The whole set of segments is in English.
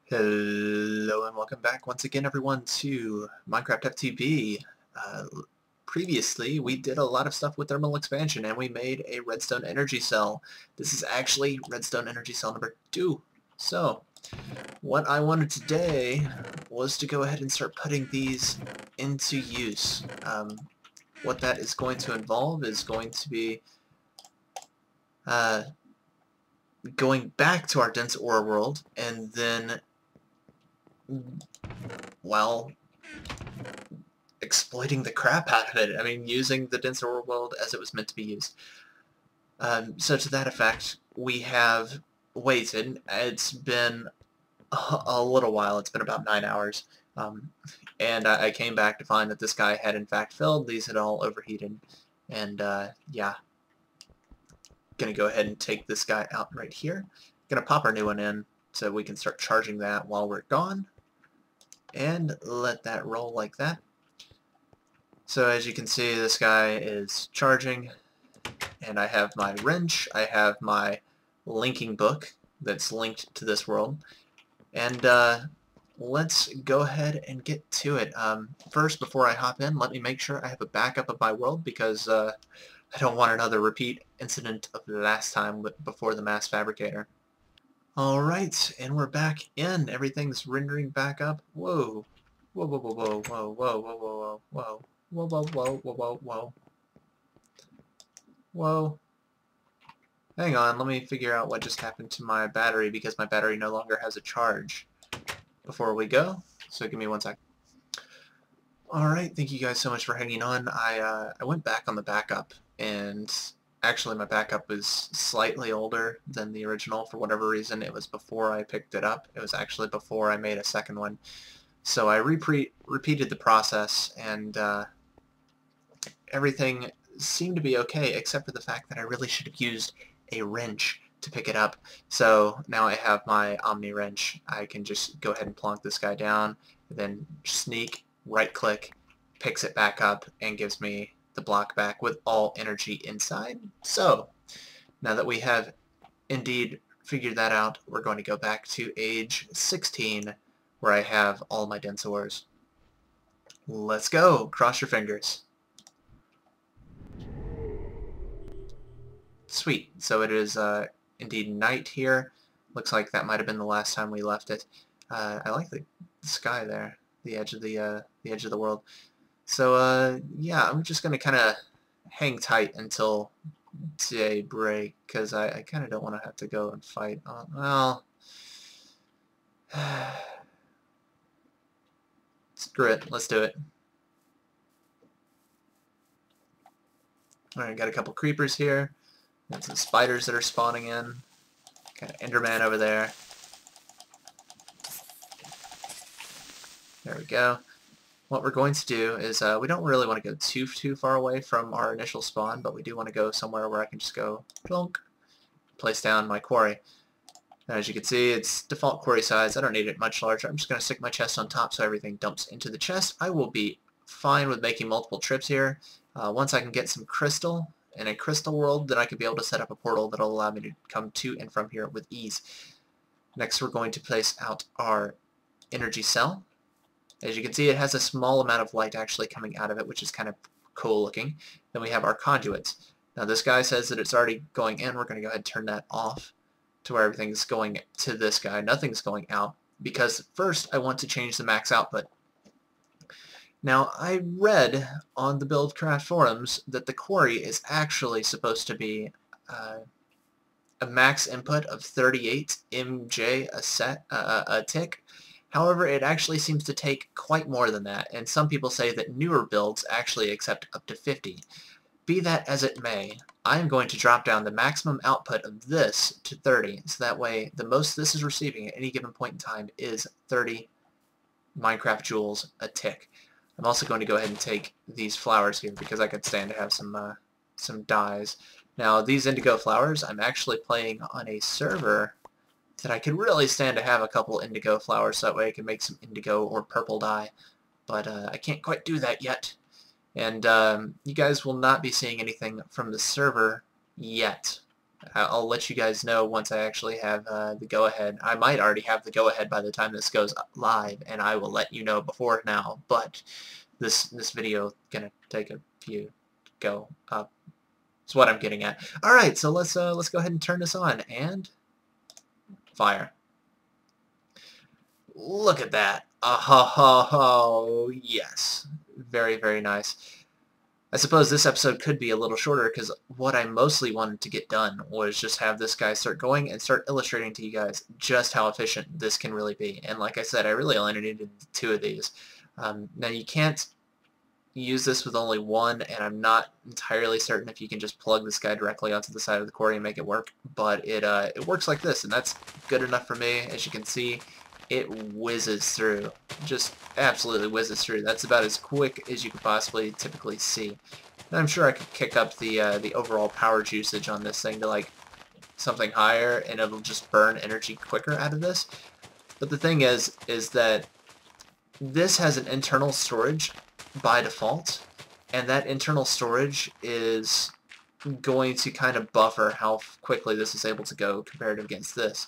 Hello and welcome back once again everyone to Minecraft FTB. Previously we did a lot of stuff with thermal expansion and we made a redstone energy cell. This is actually redstone energy cell number 2. So what I wanted today was to go ahead and start putting these into use. What that is going to involve is going to be going back to our dense ore world and then while exploiting the crap out of it. I mean, using the dense ore world as it was meant to be used. So to that effect, we have waited. It's been a little while. It's been about 9 hours. And I came back to find that this guy had in fact filled. These had all overheated. And yeah. Gonna go ahead and take this guy out right here. Gonna pop our new one in so we can start charging that while we're gone. And let that roll like that. So as you can see, this guy is charging, and I have my wrench, I have my linking book that's linked to this world, and let's go ahead and get to it. First, before I hop in, let me make sure I have a backup of my world, because I don't want another repeat incident of the last time before the mass fabricator. Alright, and we're back in. Everything's rendering back up. Whoa. Whoa, whoa, whoa, whoa, whoa, whoa, whoa, whoa, whoa. Whoa, whoa, whoa, whoa, whoa, whoa. Whoa. Hang on, let me figure out what just happened to my battery, because my battery no longer has a charge before we go. So give me 1 sec. Alright, thank you guys so much for hanging on. I went back on the backup, and actually my backup was slightly older than the original for whatever reason. It was before I picked it up. It was actually before I made a second one. So I repeated the process, and everything seemed to be okay, except for the fact that I really should have used a wrench to pick it up. So now I have my Omni wrench. I can just go ahead and plonk this guy down, then sneak, right-click, picks it back up, and gives me the block back with all energy inside. So now that we have indeed figured that out, we're going to go back to age 16, where I have all my dense ores. Let's go! Cross your fingers. Sweet. So it is indeed night here. Looks like that might have been the last time we left it. I like the sky there, the edge of the world. So yeah, I'm just gonna kind of hang tight until daybreak, because I kind of don't want to have to go and fight. Well, screw it. Let's do it. Alright, got a couple creepers here. Got some spiders that are spawning in. Got an Enderman over there. There we go. What we're going to do is, we don't really want to go too far away from our initial spawn, but we do want to go somewhere where I can just go plonk, place down my quarry. As you can see, it's default quarry size. I don't need it much larger. I'm just going to stick my chest on top so everything dumps into the chest. I will be fine with making multiple trips here. Once I can get some crystal in a crystal world, then I could be able to set up a portal that'll allow me to come to and from here with ease. Next, we're going to place out our energy cell. As you can see, it has a small amount of light actually coming out of it, which is kind of cool looking. Then we have our conduits. Now this guy says that it's already going in. We're going to go ahead and turn that off to where everything's going to this guy. Nothing's going out, because first I want to change the max output. Now, I read on the Buildcraft forums that the quarry is actually supposed to be a max input of 38 MJ a tick. However, it actually seems to take quite more than that, and some people say that newer builds actually accept up to 50. Be that as it may, I am going to drop down the maximum output of this to 30, so that way the most this is receiving at any given point in time is 30 Minecraft joules a tick. I'm also going to go ahead and take these flowers here, because I could stand to have some dyes. Now, these indigo flowers, I'm actually playing on a server that I could really stand to have a couple indigo flowers, so that way I can make some indigo or purple dye. But I can't quite do that yet. And you guys will not be seeing anything from the server yet. I'll let you guys know once I actually have the go-ahead. I might already have the go-ahead by the time this goes live, and I will let you know before now, but this video gonna take a few go up. That's what I'm getting at. Alright, so let's go ahead and turn this on, and fire. Look at that. Oh, yes. Very, very nice. I suppose this episode could be a little shorter because what I mostly wanted to get done was just have this guy start going and start illustrating to you guys just how efficient this can really be. And like I said, I really only needed 2 of these. Now you can't use this with only one, and I'm not entirely certain if you can just plug this guy directly onto the side of the quarry and make it work, but it works like this, and that's good enough for me. As you can see, it whizzes through, just absolutely whizzes through. That's about as quick as you could possibly typically see. And I'm sure I could kick up the overall power usage on this thing to like something higher, and it'll just burn energy quicker out of this. But the thing is that this has an internal storage by default, and that internal storage is going to kind of buffer how quickly this is able to go compared against this.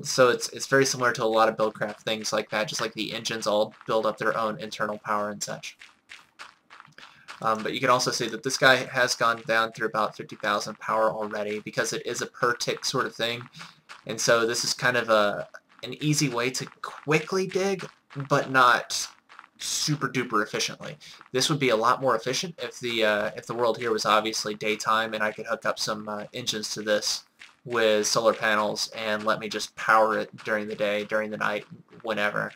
So it's very similar to a lot of Buildcraft things like that, just like the engines all build up their own internal power and such. But you can also see that this guy has gone down through about 50,000 power already because it is a per tick sort of thing, and so this is kind of an easy way to quickly dig, but not super duper efficiently. This would be a lot more efficient if the world here was obviously daytime and I could hook up some engines to this with solar panels and let me just power it during the day, during the night, whenever.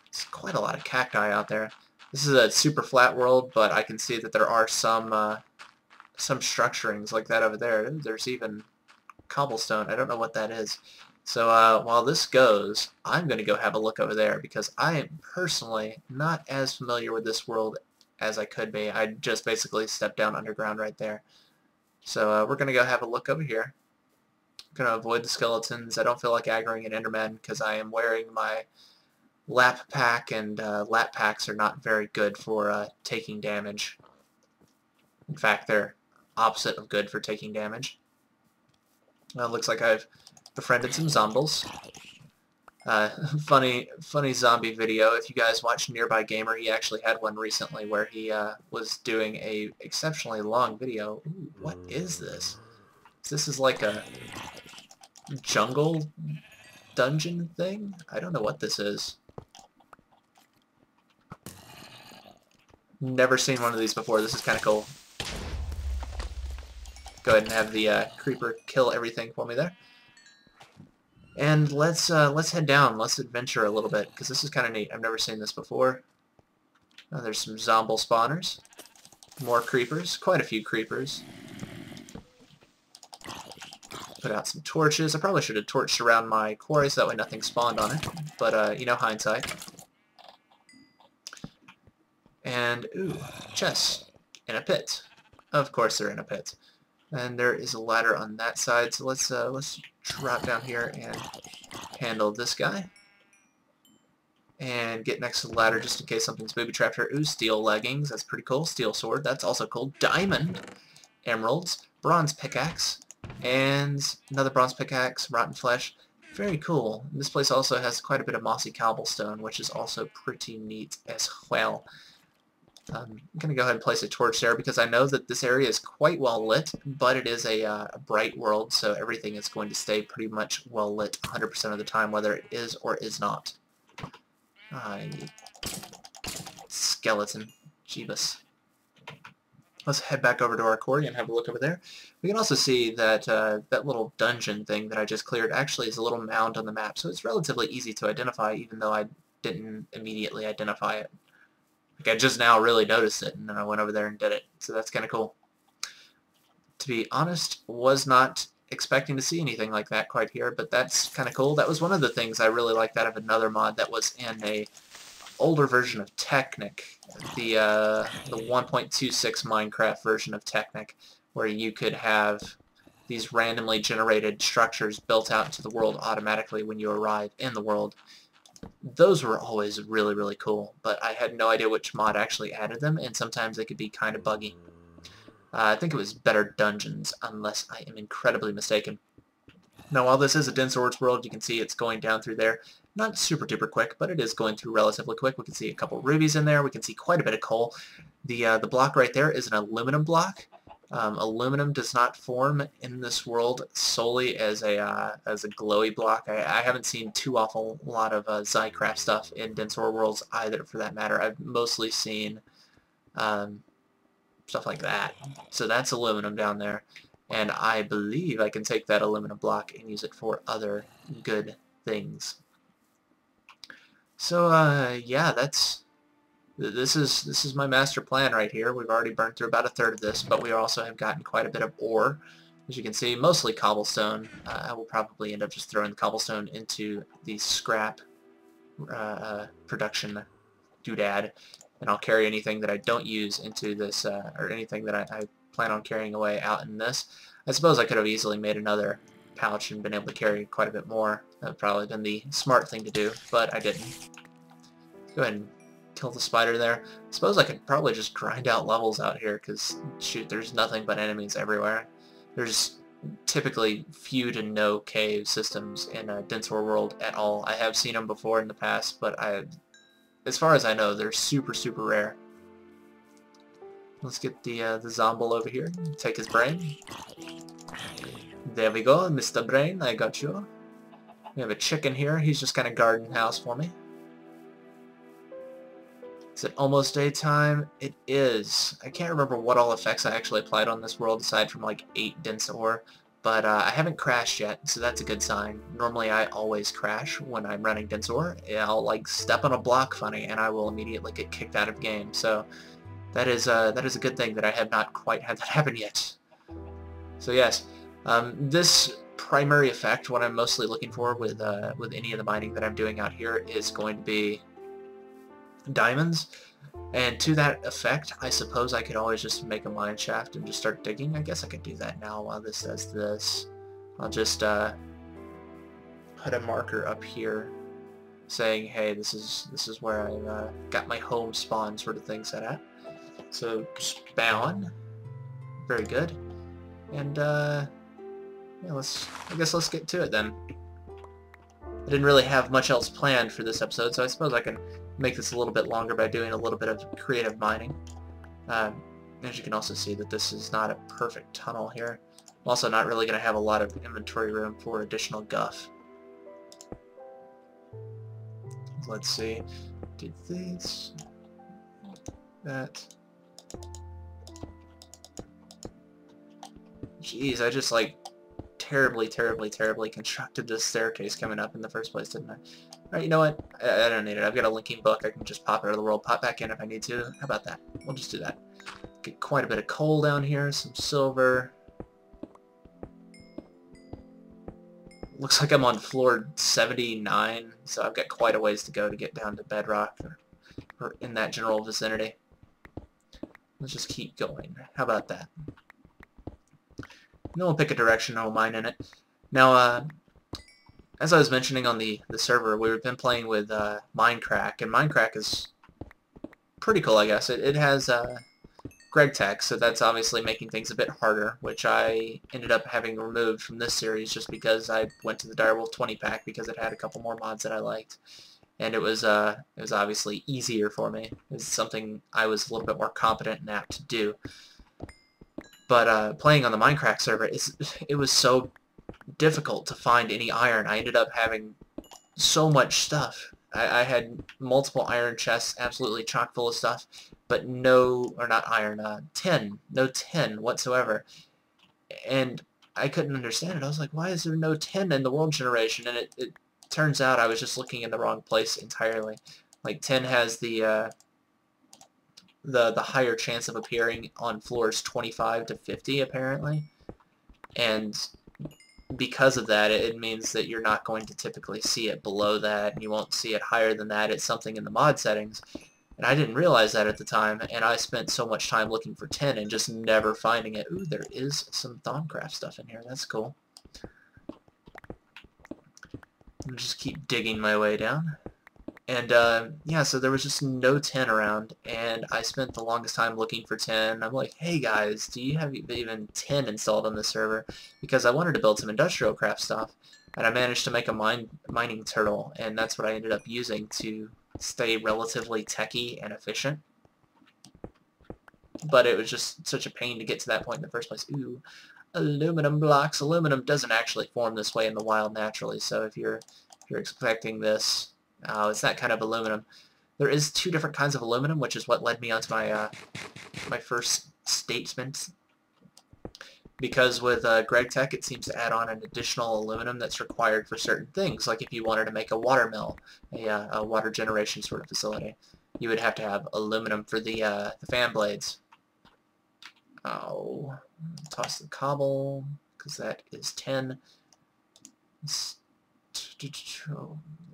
It's quite a lot of cacti out there. This is a super flat world, but I can see that there are some structurings like that over there. There's even cobblestone. I don't know what that is. So while this goes, I'm going to go have a look over there because I am personally not as familiar with this world as I could be. I just basically stepped down underground right there. So we're going to go have a look over here. I'm going to avoid the skeletons. I don't feel like aggroing an enderman because I am wearing my lap pack, and lap packs are not very good for taking damage. In fact, they're opposite of good for taking damage. Looks like I've befriended some zombies. Funny zombie video. If you guys watch Nearby Gamer, he actually had one recently where he was doing a exceptionally long video. Ooh, what is this? This is like a jungle dungeon thing? I don't know what this is. Never seen one of these before. This is kind of cool. Go ahead and have the creeper kill everything for me there. And let's head down. Let's adventure a little bit, because this is kind of neat. I've never seen this before. There's some zombie spawners. More creepers. Quite a few creepers. Put out some torches. I probably should have torched around my quarry so that way nothing spawned on it. But, you know, hindsight. And, ooh, chests. In a pit. Of course they're in a pit. And there is a ladder on that side, so let's drop down here and handle this guy. And get next to the ladder just in case something's booby-trapped here. Ooh, steel leggings, that's pretty cool. Steel sword, that's also cool. Diamond, emeralds, bronze pickaxe, and another bronze pickaxe, rotten flesh. Very cool. This place also has quite a bit of mossy cobblestone, which is also pretty neat as well. I'm going to go ahead and place a torch there because I know that this area is quite well lit, but it is a bright world, so everything is going to stay pretty much well lit 100% of the time, whether it is or is not. Skeleton. Jeebus. Let's head back over to our quarry and have a look over there. We can also see that that little dungeon thing that I just cleared actually is a little mound on the map, so it's relatively easy to identify, even though I didn't immediately identify it. Like, I just now really noticed it, and then I went over there and did it. So that's kind of cool. To be honest, was not expecting to see anything like that quite here, but that's kind of cool. That was one of the things I really liked out of another mod that was in a older version of Technic, the 1.26 Minecraft version of Technic, where you could have these randomly generated structures built out into the world automatically when you arrive in the world. Those were always really, really cool, but I had no idea which mod actually added them, and sometimes they could be kind of buggy. I think it was Better Dungeons, unless I am incredibly mistaken. Now, while this is a dense ores world, you can see it's going down through there. Not super duper quick, but it is going through relatively quick. We can see a couple rubies in there. We can see quite a bit of coal. The block right there is an aluminum block. Aluminum does not form in this world solely as a glowy block. I haven't seen too awful lot of Zycraft stuff in dense ore worlds either, for that matter. I've mostly seen stuff like that. So that's aluminum down there. And I believe I can take that aluminum block and use it for other good things. So yeah, this is my master plan right here. We've already burned through about a third of this, but we also have gotten quite a bit of ore. As you can see, mostly cobblestone. I will probably end up just throwing the cobblestone into the scrap production doodad, and I'll carry anything that I don't use into this, or anything that I plan on carrying away out in this. I suppose I could have easily made another pouch and been able to carry quite a bit more. That would probably been the smart thing to do, but I didn't. Go ahead and kill the spider there. I suppose I could probably just grind out levels out here, because, shoot, there's nothing but enemies everywhere. There's typically few to no cave systems in a dense ore world at all. I have seen them before in the past, but as far as I know, they're super, super rare. Let's get the Zomble over here. Take his brain. There we go, Mr. Brain, I got you. We have a chicken here. He's just kind of guarding the house for me. Is it almost daytime? It is. I can't remember what all effects I actually applied on this world aside from like 8 dense ore, but I haven't crashed yet, so that's a good sign. Normally I always crash when I'm running dense ore. I'll like step on a block funny and I will immediately get kicked out of the game, so that is a good thing that I have not quite had that happen yet. So yes, this primary effect, what I'm mostly looking for with any of the mining that I'm doing out here, is going to be diamonds. And to that effect, I suppose I could always just make a mine shaft and just start digging. I guess I could do that now while this does this. I'll just put a marker up here saying, hey, this is where I got my home spawn sort of thing set at. So spawn, very good. And yeah, I guess let's get to it then. I didn't really have much else planned for this episode, so I suppose I can make this a little bit longer by doing a little bit of creative mining. As you can also see that this is not a perfect tunnel here. I'm also not really going to have a lot of inventory room for additional guff. Let's see. Did this, that. Jeez, I just like terribly constructed this staircase coming up in the first place, didn't I? Alright, you know what? I don't need it. I've got a linking book. I can just pop out of the world, pop back in if I need to. How about that? We'll just do that. Get quite a bit of coal down here, some silver. Looks like I'm on floor 79, so I've got quite a ways to go to get down to bedrock, or in that general vicinity. Let's just keep going. How about that? And then we'll pick a direction and we'll mine in it. Now, as I was mentioning on the server, we've been playing with Minecraft, and Minecraft is pretty cool, I guess. It has Greg Tech, so that's obviously making things a bit harder, which I ended up having removed from this series just because I went to the Direwolf 20 pack because it had a couple more mods that I liked. And it was obviously easier for me. It was something I was a little bit more competent and apt to do. But playing on the Minecraft server, it was so difficult to find any iron. I ended up having so much stuff. I had multiple iron chests, absolutely chock full of stuff, but no, or not iron, tin. No tin whatsoever. And I couldn't understand it. I was like, why is there no tin in the world generation? And it turns out I was just looking in the wrong place entirely. Like, tin has the higher chance of appearing on floors 25 to 50, apparently. And because of that, it means that you're not going to typically see it below that, and you won't see it higher than that. It's something in the mod settings. And I didn't realize that at the time, and I spent so much time looking for tin and just never finding it. Ooh, there is some Thaumcraft stuff in here. That's cool. I'll just keep digging my way down. And yeah, so there was just no tin around, and I spent the longest time looking for tin. I'm like, hey guys, do you have even tin installed on the server? Because I wanted to build some industrial craft stuff, and I managed to make a mining turtle, and that's what I ended up using to stay relatively techy and efficient. But it was just such a pain to get to that point in the first place. Ooh, aluminum blocks. Aluminum doesn't actually form this way in the wild naturally, so if you're expecting this, it's that kind of aluminum. There is two different kinds of aluminum, which is what led me onto my my first statement. Because with Greg Tech, it seems to add on an additional aluminum that's required for certain things, like if you wanted to make a water mill, a water generation sort of facility, you would have to have aluminum for the fan blades. Oh, toss the cobble, because that is 10.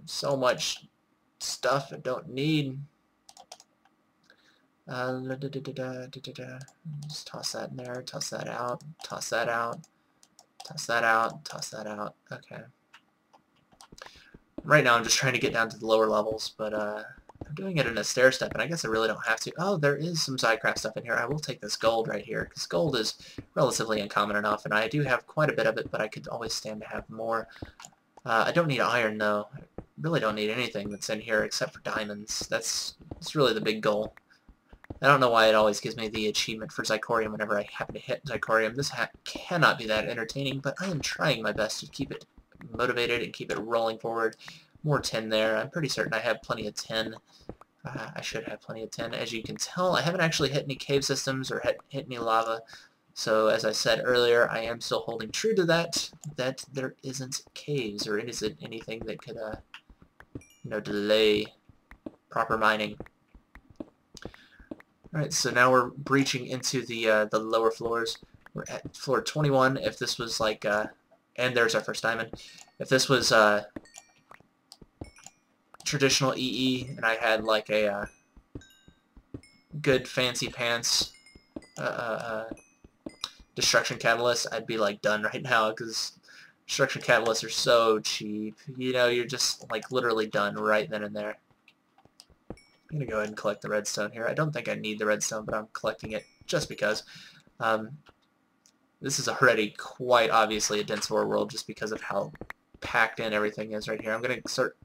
So much stuff I don't need. Just toss that in there, toss that out, toss that out, toss that out, toss that out. Okay. Right now I'm just trying to get down to the lower levels, but I'm doing it in a stair step, and I guess I really don't have to. Oh, there is some sidecraft stuff in here. I will take this gold right here, because gold is relatively uncommon enough, and I do have quite a bit of it, but I could always stand to have more. I don't need iron, though. I really don't need anything that's in here except for diamonds. That's really the big goal. I don't know why it always gives me the achievement for Zirconium whenever I happen to hit Zirconium. This cannot be that entertaining, but I am trying my best to keep it motivated and keep it rolling forward. More tin there. I'm pretty certain I have plenty of tin. I should have plenty of tin. As you can tell, I haven't actually hit any cave systems or hit any lava. So, as I said earlier, I am still holding true to that there isn't caves or isn't anything that could, delay proper mining. Alright, so now we're breaching into the lower floors. We're at floor 21. If this was like, and there's our first diamond. If this was traditional EE, and I had like a good fancy pants destruction catalyst, I'd be like done right now, because destruction catalysts are so cheap. You know, you're just like literally done right then and there. I'm going to go ahead and collect the redstone here. I don't think I need the redstone, but I'm collecting it just because. This is already quite obviously a dense ore world just because of how packed in everything is right here. I'm going to start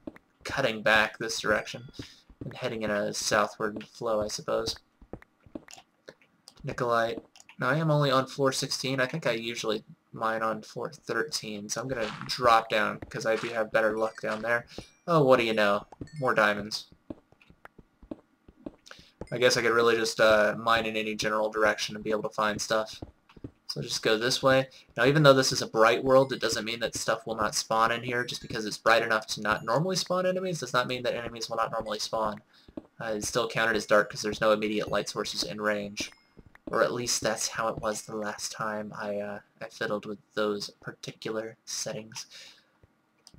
cutting back this direction and heading in a southward flow, I suppose. Nikolite. Now I am only on floor 16. I think I usually mine on floor 13, so I'm going to drop down because I do have better luck down there. Oh, what do you know? More diamonds. I guess I could really just mine in any general direction and be able to find stuff. So just go this way. Now, even though this is a bright world, it doesn't mean that stuff will not spawn in here. Just because it's bright enough to not normally spawn enemies does not mean that enemies will not normally spawn. It's still counted as dark because there's no immediate light sources in range. Or at least that's how it was the last time I fiddled with those particular settings.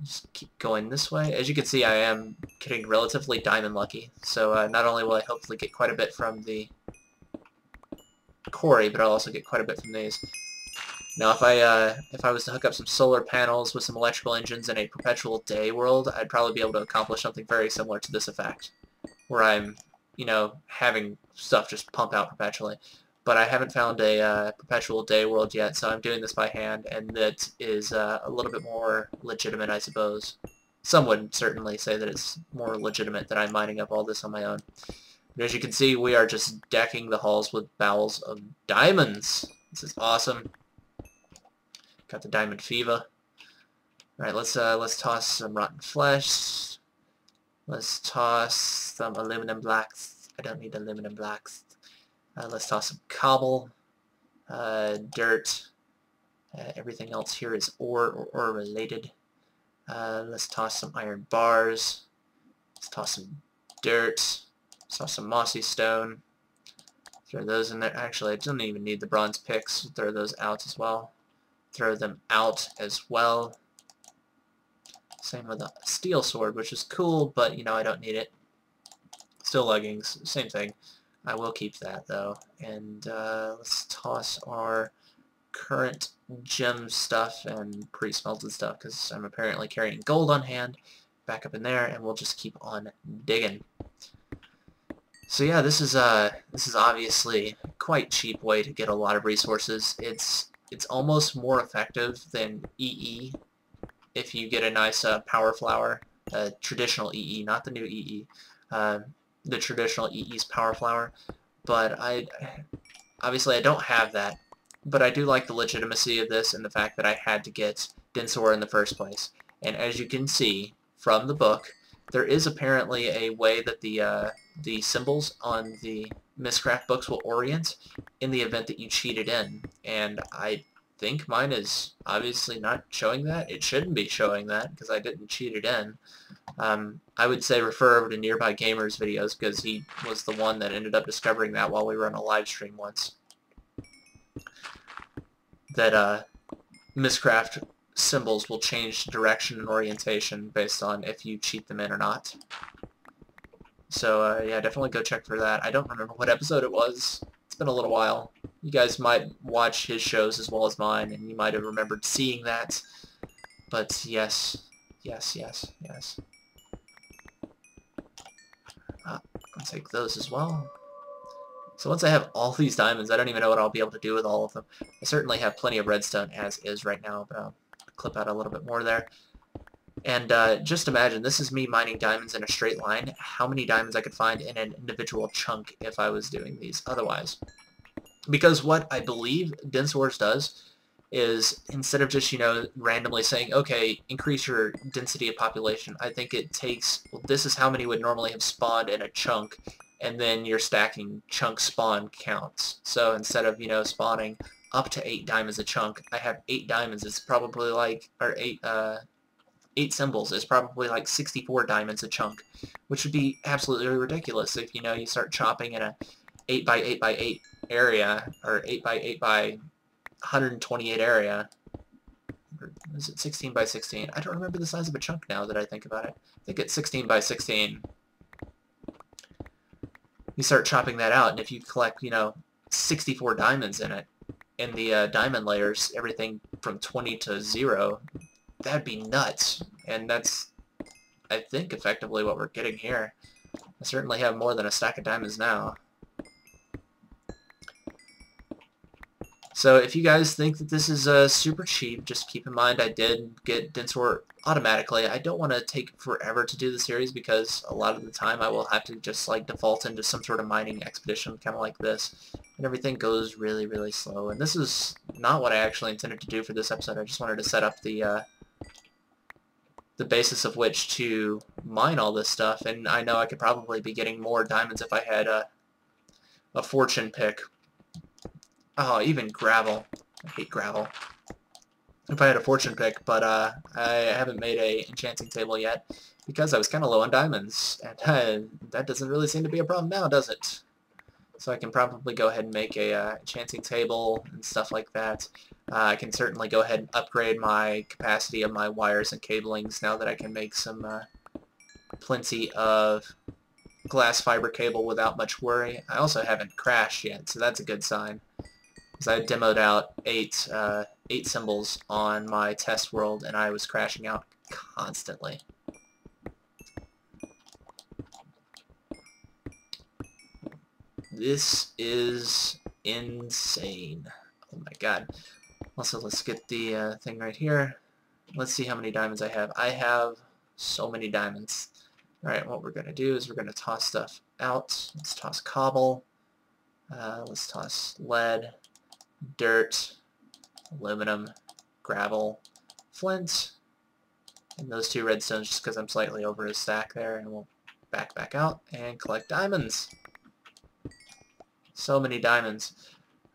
Just keep going this way. As you can see, I am getting relatively diamond lucky. So not only will I hopefully get quite a bit from the Quarry, but I'll also get quite a bit from these. Now, if I was to hook up some solar panels with some electrical engines in a perpetual day world, I'd probably be able to accomplish something very similar to this effect, where I'm, having stuff just pump out perpetually. But I haven't found a perpetual day world yet, so I'm doing this by hand, and that is a little bit more legitimate, I suppose. Some would certainly say that it's more legitimate than I'm mining up all this on my own. But as you can see, we are just decking the halls with bowels of diamonds. This is awesome. Got the diamond fever. Alright, let's toss some rotten flesh. Let's toss some aluminum blocks. I don't need aluminum blocks. Let's toss some cobble, dirt. Everything else here is ore or ore related. Let's toss some iron bars. Let's toss some dirt. Let's toss some mossy stone. Throw those in there. Actually, I don't even need the bronze picks. Throw those out as well. Throw them out as well. Same with a steel sword, which is cool, but I don't need it. Steel leggings, same thing. I will keep that though. And let's toss our current gem stuff and pre-smelted stuff, because I'm apparently carrying gold on hand. back up in there, and we'll just keep on digging. So yeah, this is obviously a quite cheap way to get a lot of resources. It's almost more effective than EE if you get a nice power flower, traditional EE, not the new EE. The traditional EE's power flower, but obviously I don't have that, but I do like the legitimacy of this and the fact that I had to get dense ore in the first place. And as you can see from the book, there is apparently a way that the symbols on the Mystcraft books will orient in the event that you cheated in, and I think mine is obviously not showing that. It shouldn't be showing that because I didn't cheat it in. I would say refer over to Nearby Gamer's videos because he was the one that ended up discovering that while we were on a live stream once. That Mystcraft symbols will change direction and orientation based on if you cheat them in or not. So yeah, definitely go check for that. I don't remember what episode it was. It's been a little while. You guys might watch his shows as well as mine, and you might have remembered seeing that. But yes. I'll take those as well. So once I have all these diamonds, I don't even know what I'll be able to do with all of them. I certainly have plenty of redstone as is right now, but I'll clip out a little bit more there. And just imagine, this is me mining diamonds in a straight line. How many diamonds I could find in an individual chunk if I was doing these otherwise. Because what I believe dense ores does is, instead of just, randomly saying, okay, increase your density of population, I think it takes, well, this is how many would normally have spawned in a chunk, and then you're stacking chunk spawn counts. So instead of, spawning up to 8 diamonds a chunk, I have 8 diamonds. It's probably like, or 8 symbols is probably like 64 diamonds a chunk, which would be absolutely ridiculous if, you start chopping in a 8 by 8 by 8 area, or 8 by 8 by 128 area. Or is it 16 by 16? I don't remember the size of a chunk now that I think about it. I think it's 16 by 16. You start chopping that out, and if you collect, 64 diamonds in it, in the diamond layers, everything from 20 to 0, that'd be nuts. And that's, I think, effectively what we're getting here. I certainly have more than a stack of diamonds now. So if you guys think that this is super cheap, just keep in mind I did get dense ore automatically. I don't want to take forever to do the series because a lot of the time I will have to just like default into some sort of mining expedition, kind of like this, and everything goes really, really slow. And this is not what I actually intended to do for this episode. I just wanted to set up the basis of which to mine all this stuff, and I know I could probably be getting more diamonds if I had a fortune pick. Oh, even gravel. I hate gravel. If I had a fortune pick, but I haven't made a enchanting table yet because I was kind of low on diamonds, and that doesn't really seem to be a problem now, does it? So I can probably go ahead and make a enchanting table and stuff like that. I can certainly go ahead and upgrade my capacity of my wires and cablings now that I can make some plenty of glass fiber cable without much worry. I also haven't crashed yet, so that's a good sign. Because I demoed out 8 symbols on my test world, and I was crashing out constantly. This is insane. Oh my god. Also, let's get the thing right here. Let's see how many diamonds I have. I have so many diamonds. Alright, what we're going to do is we're going to toss stuff out. Let's toss cobble. Let's toss lead, dirt, aluminum, gravel, flint, and those 2 redstones just because I'm slightly over a stack there, and we'll back out and collect diamonds. So many diamonds.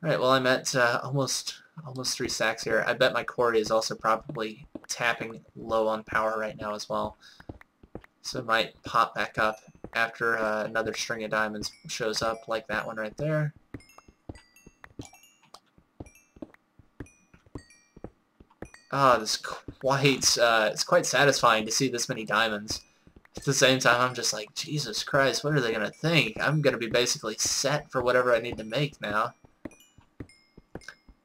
Alright, well I'm at almost 3 stacks here. I bet my quarry is also probably tapping low on power right now as well. So it might pop back up after another string of diamonds shows up, like that one right there. Ah, it's quite satisfying to see this many diamonds. At the same time, I'm just like, Jesus Christ, what are they going to think? I'm going to be basically set for whatever I need to make now.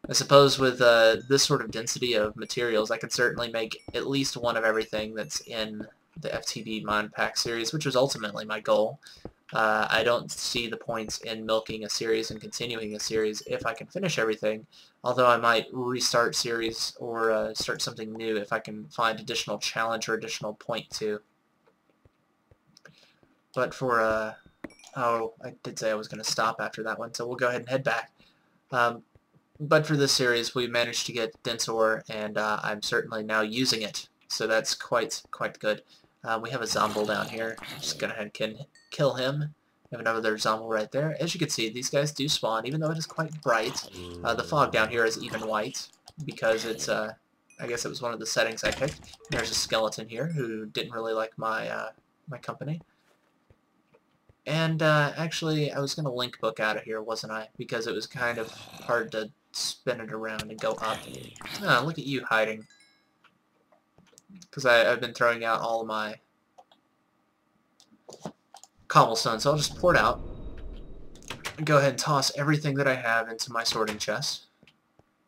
I suppose with this sort of density of materials, I could certainly make at least one of everything that's in the FTB Mod Pack series, which was ultimately my goal. I don't see the points in milking a series and continuing a series if I can finish everything, although I might restart series or start something new if I can find additional challenge or additional point to. But for, oh, I did say I was going to stop after that one, so we'll go ahead and head back. But for this series, we managed to get dense ore, and I'm certainly now using it, so that's quite good. We have a zombie down here. Just go ahead and kill him. We have another zombie right there. As you can see, these guys do spawn, even though it is quite bright. The fog down here is even white, because it's, I guess it was one of the settings I picked. There's a skeleton here who didn't really like my, my company. And actually, I was going to link book out of here, wasn't I? Because it was kind of hard to spin it around and go up. Oh, look at you hiding. Because I've been throwing out all of my cobblestone, so I'll just pour it out. And go ahead and toss everything that I have into my sorting chest.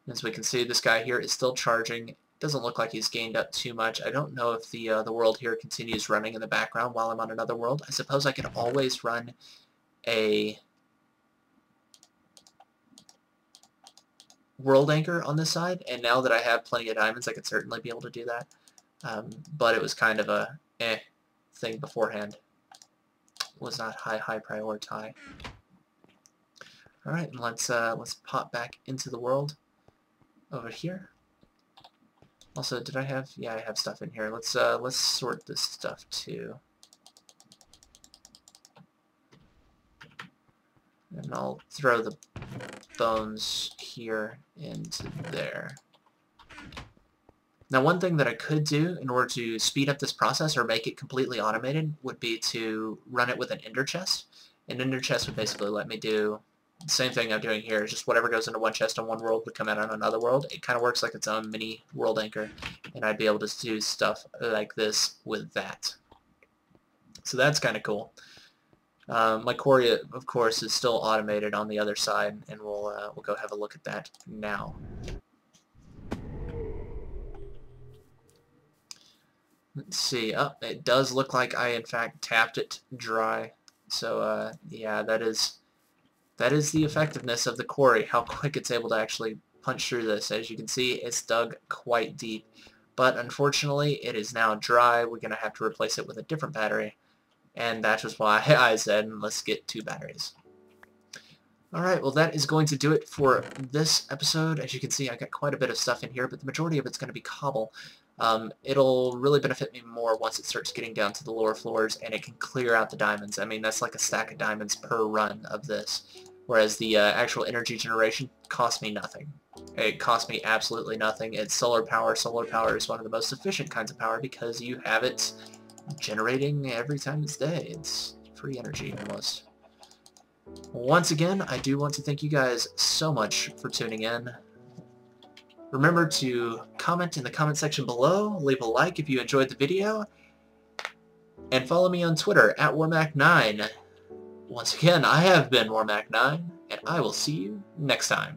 As we can see, this guy here is still charging. Doesn't look like he's gained up too much. I don't know if the world here continues running in the background while I'm on another world. I suppose I could always run a world anchor on this side, and now that I have plenty of diamonds, I could certainly be able to do that. But it was kind of a thing beforehand. Was not high priority. All right, and let's pop back into the world over here. Also, did I have? Yeah, I have stuff in here. Let's sort this stuff too. And I'll throw the bones here into there. Now, one thing that I could do in order to speed up this process or make it completely automated would be to run it with an ender chest. An ender chest would basically let me do the same thing I'm doing here, just whatever goes into one chest on one world would come out on another world. It kind of works like its own mini world anchor, and I'd be able to do stuff like this with that. So that's kind of cool. My Quarry, of course, is still automated on the other side, and we'll go have a look at that now. Let's see. Oh, it does look like I, in fact, tapped it dry. So, yeah, that is the effectiveness of the Quarry, how quick it's able to actually punch through this. As you can see, it's dug quite deep. But, unfortunately, it is now dry. We're going to have to replace it with a different battery. And that was why I said, let's get 2 batteries. Alright, well that is going to do it for this episode. As you can see, I got quite a bit of stuff in here, but the majority of it's going to be cobble. It'll really benefit me more once it starts getting down to the lower floors and it can clear out the diamonds. I mean, that's like a stack of diamonds per run of this, whereas the actual energy generation costs me nothing. It costs me absolutely nothing. It's solar power. Solar power is one of the most efficient kinds of power because you have it generating every time it's day. It's free energy almost. Once again, I do want to thank you guys so much for tuning in. Remember to comment in the comment section below, leave a like if you enjoyed the video, and follow me on Twitter at Warmac9. Once again, I have been Warmac9, and I will see you next time.